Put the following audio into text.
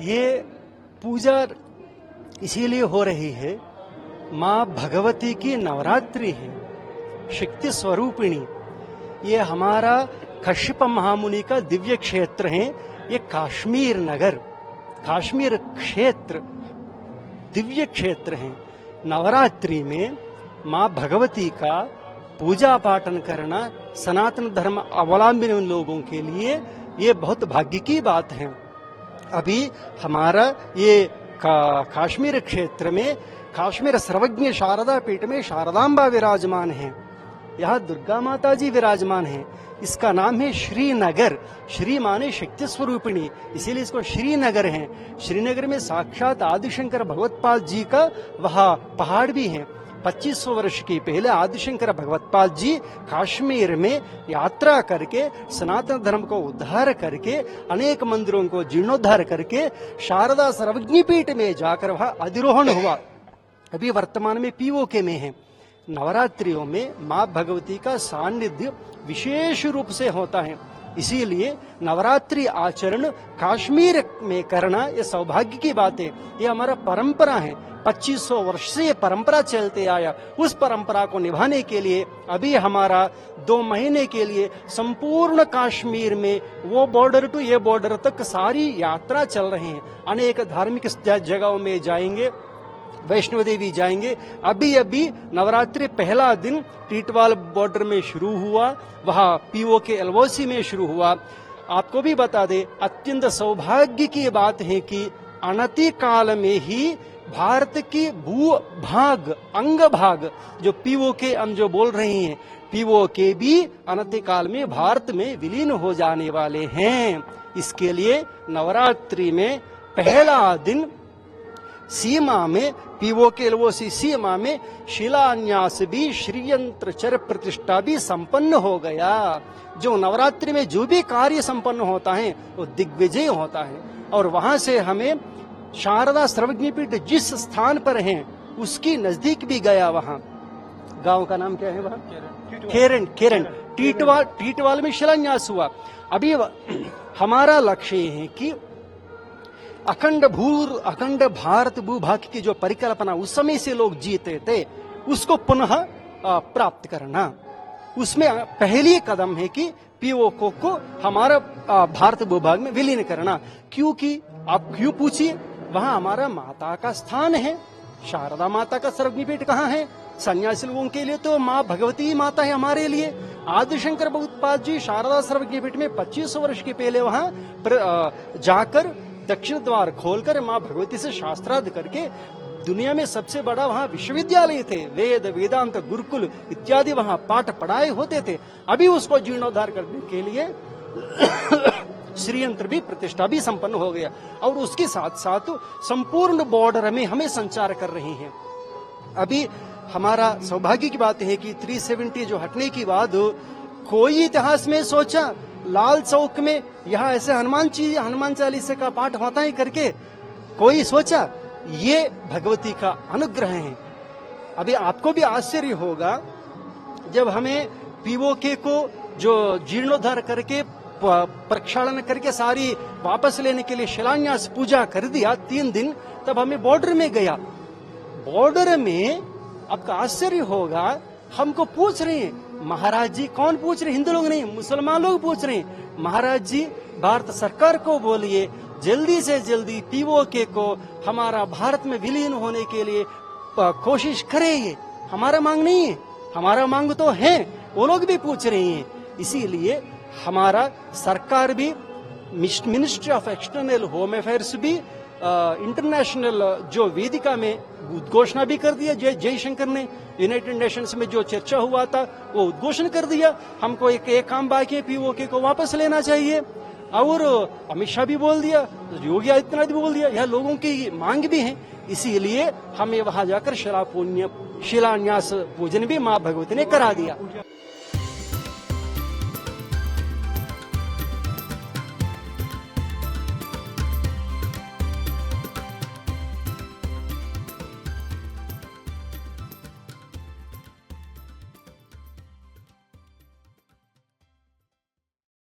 ये पूजा इसीलिए हो रही है, माँ भगवती की नवरात्रि है, शक्ति स्वरूपिणी। ये हमारा कश्यप महामुनि का दिव्य क्षेत्र है। ये काश्मीर नगर, काश्मीर क्षेत्र दिव्य क्षेत्र है। नवरात्रि में माँ भगवती का पूजा पाठन करना सनातन धर्म अवलंबी लोगों के लिए ये बहुत भाग्य की बात है। अभी हमारा ये काश्मीर क्षेत्र में काश्मीर सर्वज्ञ शारदा पीठ में शारदांबा विराजमान है। यहाँ दुर्गा माता जी विराजमान है। इसका नाम है श्रीनगर। श्री माने शक्ति स्वरूपिणी, इसीलिए इसको श्रीनगर है। श्रीनगर में साक्षात आदिशंकर भगवत्पाल जी का वहाँ पहाड़ भी है। 2500 वर्ष की पहले आदिशंकर भगवत्पाल जी काश्मीर में यात्रा करके सनातन धर्म को उद्धार करके अनेक मंदिरों को जीर्णोद्धार करके शारदा सर्वज्ञ पीठ में जाकर वहां अधिरोहण हुआ। अभी वर्तमान में पीओके में है। नवरात्रियों में माँ भगवती का सान्निध्य विशेष रूप से होता है। इसीलिए नवरात्रि आचरण काश्मीर में करना ये सौभाग्य की बात है। ये हमारा परंपरा है। 2500 वर्ष से ये परंपरा चलते आया। उस परंपरा को निभाने के लिए अभी हमारा 2 महीने के लिए संपूर्ण कश्मीर में वो बॉर्डर टू ये बॉर्डर तक सारी यात्रा चल रहे हैं। अनेक धार्मिक जगहों में जाएंगे, वैष्णो देवी जाएंगे। अभी नवरात्रि पहला दिन टीटवाल बॉर्डर में शुरू हुआ, वहां पीओके एलओसी में शुरू हुआ। आपको भी बता दे, अत्यंत सौभाग्य की बात है कि अनति काल में ही भारत की भूभाग अंग भाग जो पीओके हम जो बोल रहे हैं, पीओके भी अनति काल में भारत में विलीन हो जाने वाले हैं। इसके लिए नवरात्रि में पहला दिन सीमा में पीओके एलओसी सीमा में शिलान्यास भी श्रीयंत्र चर प्रतिष्ठा भी संपन्न हो गया। जो नवरात्रि में जो भी कार्य संपन्न होता है वो दिग्विजय होता है। और वहां से हमें शारदा सर्वज्ञ पीठ जिस स्थान पर है उसकी नजदीक भी गया। वहां गांव का नाम क्या है? वहां केरन टीटवाल में शिलान्यास हुआ। अभी हमारा लक्ष्य है कि अखंड भारत भूभाग की जो परिकल्पना उस समय से लोग जीते थे उसको पुनः प्राप्त करना। उसमें पहली कदम है कि पीओके को हमारा भारत भूभाग में विलीन करना। क्योंकि आप क्यों पूछिए, वहां हमारा माता का स्थान है। शारदा माता का सर्वज्ञ पीठ कहाँ है? सन्यासी लोगों के लिए तो माँ भगवती माता है। हमारे लिए आदिशंकर भगवत्पाल जी शारदा सर्वज्ञ पीठ में 2500 वर्ष के पहले वहां जाकर दक्षिण द्वार खोलकर माँ भगवती से शास्त्रार्थ करके दुनिया में सबसे बड़ा वहाँ विश्वविद्यालय थे। वेद वेदांत गुरुकुल इत्यादि वहाँ पाठ पढ़ाए होते थे। अभी उसको जीर्णोद्धार करने के लिए श्रीयंत्र भी प्रतिष्ठा भी संपन्न हो गया। और उसके साथ साथ संपूर्ण बॉर्डर में हमें संचार कर रहे हैं। अभी हमारा सौभाग्य की बात है कि 370 जो हटने की बाद कोई इतिहास में सोचा लाल चौक में यहाँ ऐसे हनुमान चालीसा का पाठ होता है करके कोई सोचा? ये भगवती का अनुग्रह है। अभी आपको भी आश्चर्य होगा जब हमें पीओके को जो जीर्णोद्धार करके प्रक्षालन करके सारी वापस लेने के लिए शिलान्यास पूजा कर दिया 3 दिन, तब हमें बॉर्डर में गया। बॉर्डर में आपका आश्चर्य होगा, हमको पूछ रहे हैं महाराज जी। कौन पूछ रहे? हिंदू लोग नहीं, मुसलमान लोग पूछ रहे हैं। महाराज जी भारत सरकार को बोलिए जल्दी से जल्दी पीओके को हमारा भारत में विलीन होने के लिए कोशिश करे। ये हमारा मांग नहीं है, हमारा मांग तो है। वो लोग भी पूछ रहे हैं। इसीलिए हमारा सरकार भी, ministry of external home affairs भी इंटरनेशनल जो वेदिका में उद्घोषणा भी कर दिया। जयशंकर ने यूनाइटेड नेशंस में जो चर्चा हुआ था वो उद्घोषण कर दिया। हमको एक काम बाकी है, पीओके को वापस लेना चाहिए। और अमित शाह भी बोल दिया, योगी आदित्यनाथ भी बोल दिया। यह लोगों की मांग भी है। इसीलिए हमें वहां जाकर शिलान्यास पूजन भी माँ भगवती ने करा दिया।